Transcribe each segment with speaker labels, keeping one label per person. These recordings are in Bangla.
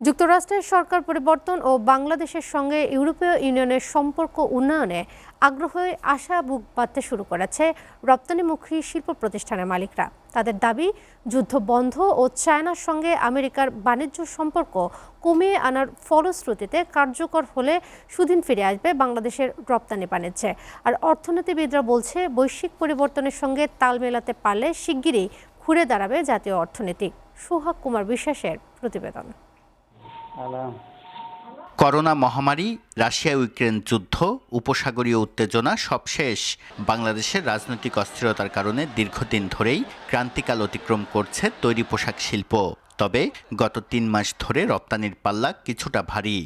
Speaker 1: যুক্তরাষ্ট্রের সরকার পরিবর্তন ও বাংলাদেশের সঙ্গে ইউরোপীয় ইউনিয়নের সম্পর্ক উন্নয়নে আগ্রহে আশা বুক বাঁধতে শুরু করেছে রপ্তানিমুখী শিল্প প্রতিষ্ঠানের মালিকরা। তাদের দাবি, যুদ্ধ বন্ধ ও চায়নার সঙ্গে আমেরিকার বাণিজ্য সম্পর্ক কমিয়ে আনার ফলশ্রুতিতে কার্যকর হলে সুদিন ফিরে আসবে বাংলাদেশের রপ্তানি বাণিজ্যে। আর অর্থনীতিবিদরা বলছে, বৈশ্বিক পরিবর্তনের সঙ্গে তাল মেলাতে পারলে শিগগিরই ঘুরে দাঁড়াবে জাতীয় অর্থনীতি। সোহাগ কুমার বিশ্বাসের প্রতিবেদন।
Speaker 2: করোনা মহামারী, রাশিয়া ইউক্রেন যুদ্ধ, উপসাগরীয় উত্তেজনা সব শেষ। বাংলাদেশের রাজনৈতিক অস্থিরতার কারণে দীর্ঘদিন ধরেই ক্রান্তিকাল অতিক্রম করছে তৈরি পোশাক শিল্প। তবে গত ৩ মাস ধরে রপ্তানির পাল্লা কিছুটা ভারী।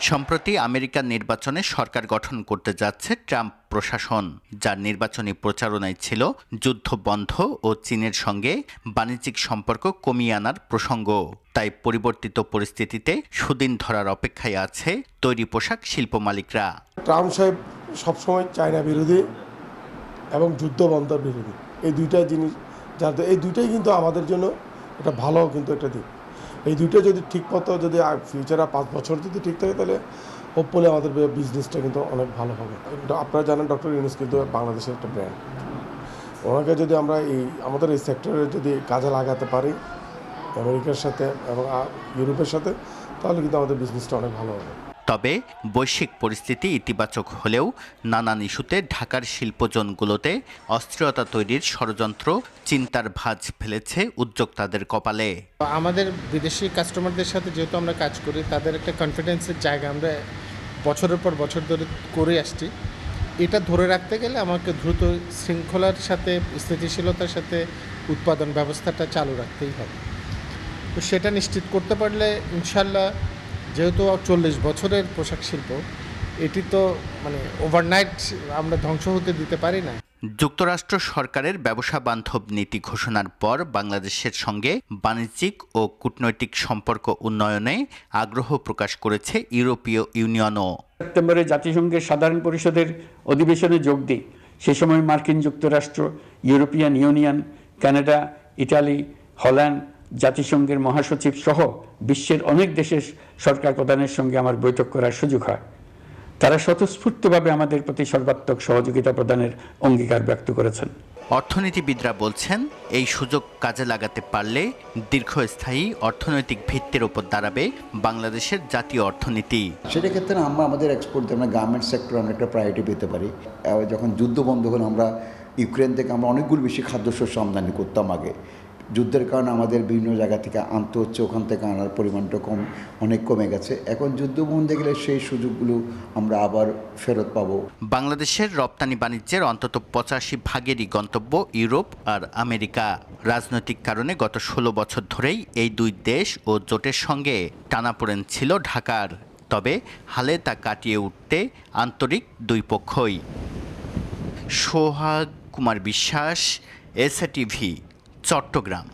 Speaker 2: সম্প্রতি আমেরিকার নির্বাচনে সরকার গঠন করতে যাচ্ছে ট্রাম্প প্রশাসন, যার নির্বাচনী প্রচারণায় ছিল যুদ্ধ বন্ধ ও চীনের সঙ্গে বাণিজ্যিক সম্পর্ক কমিয়ে আনার প্রসঙ্গ। তাই পরিবর্তিত পরিস্থিতিতে সুদিন ধরার অপেক্ষায় আছে তৈরি পোশাক শিল্প মালিকরা।
Speaker 3: ট্রাম্প সাহেব সবসময় চায়না বিরোধী এবং যুদ্ধ বন্ধ বিরোধী, এই দুইটা জিনিস, যাতে এই দুইটাই কিন্তু আমাদের জন্য এটা ভালো কিন্তু একটা দিক। এই দুইটা যদি ঠিক মতো যদি ফিউচারে 5 বছর যদি ঠিক থাকে, তাহলে হোপফুলি আমাদের বিজনেসটা কিন্তু অনেক ভালো হবে। আপনারা জানেন ডক্টর ইউনূস কিন্তু বাংলাদেশের একটা ব্র্যান্ড। ওনাকে যদি আমরা আমাদের এই সেক্টরে যদি কাজে লাগাতে পারি আমেরিকার সাথে এবং ইউরোপের সাথে, তাহলে কিন্তু আমাদের বিজনেসটা অনেক ভালো হবে।
Speaker 2: তবে বৈশ্বিক পরিস্থিতি ইতিবাচক হলেও নানান ইস্যুতে ঢাকার শিল্পজোনগুলোতে অস্থিরতা তৈরির ষড়যন্ত্র চিন্তার ভাঁজ ফেলেছে উদ্যোক্তাদের কপালে।
Speaker 4: আমাদের বিদেশি কাস্টমারদের সাথে যেহেতু আমরা কাজ করি, তাদের একটা কনফিডেন্সের জায়গা আমরা বছরের পর বছর ধরে করে আসছি। এটা ধরে রাখতে গেলে আমাকে দ্রুত শৃঙ্খলার সাথে, স্থিতিশীলতার সাথে উৎপাদন ব্যবস্থাটা চালু রাখতেই হবে। তো সেটা নিশ্চিত করতে পারলে ইনশাল্লাহ, যেহেতু 40 বছরের পোশাক শিল্প, এটি তো ওভারনাইট আমরা ধ্বংস হতে দিতে পারি না।
Speaker 2: যুক্তরাষ্ট্র সরকারের ব্যবসা বান্ধব নীতি ঘোষণার পর বাংলাদেশের সঙ্গে বাণিজ্যিক ও কূটনৈতিক সম্পর্ক উন্নয়নে আগ্রহ প্রকাশ করেছে ইউরোপীয় ইউনিয়নও।
Speaker 5: সেপ্টেম্বরে জাতিসংঘের সাধারণ পরিষদের অধিবেশনে যোগ দিই। সে সময় মার্কিন যুক্তরাষ্ট্র, European Union, Canada, Italy, Holland, জাতিসংঘের মহাসচিব সহ বিশ্বের অনেক দেশের সরকার প্রধানের সঙ্গে আমার বৈঠক করার সুযোগ হয়। তারা স্বতঃস্ফূর্তভাবে আমাদের প্রতি সর্বাত্মক সহযোগিতা প্রদানের অঙ্গীকার ব্যক্ত করেছেন।
Speaker 2: অর্থনীতিবিদরা বলছেন, এই সুযোগ কাজে লাগাতে পারলে দীর্ঘস্থায়ী অর্থনৈতিক ভিত্তির উপর দাঁড়াবে বাংলাদেশের জাতীয় অর্থনীতি।
Speaker 6: সেটা ক্ষেত্রে আমরা আমাদের এক্সপোর্ট, আমরা গার্মেন্ট সেক্টর আমরা একটা প্রায়োরিটি পেতে পারি। যখন যুদ্ধ বন্ধ হলো, আমরা ইউক্রেন থেকে আমরা অনেকগুলো বেশি খাদ্যশস্য আমদানি করতাম আগে। যুদ্ধের কারণে আমাদের বিভিন্ন জায়গা থেকে আনতে হচ্ছে, ওখান থেকে আনার পরিমাণটা অনেক কমে গেছে। এখন যুদ্ধ বন্ধে গেলে সেই সুযোগগুলো আমরা আবার ফেরত পাবো।
Speaker 2: বাংলাদেশের রপ্তানি বাণিজ্যের অন্তত 85% গন্তব্য ইউরোপ আর আমেরিকা। রাজনৈতিক কারণে গত 16 বছর ধরেই এই দুই দেশ ও জোটের সঙ্গে টানাপোড়েন ছিল ঢাকার। তবে হালে তা কাটিয়ে উঠতে আন্তরিক দুই পক্ষই। সোহাগ কুমার বিশ্বাস, এসএটিভি, চট্টগ্রাম।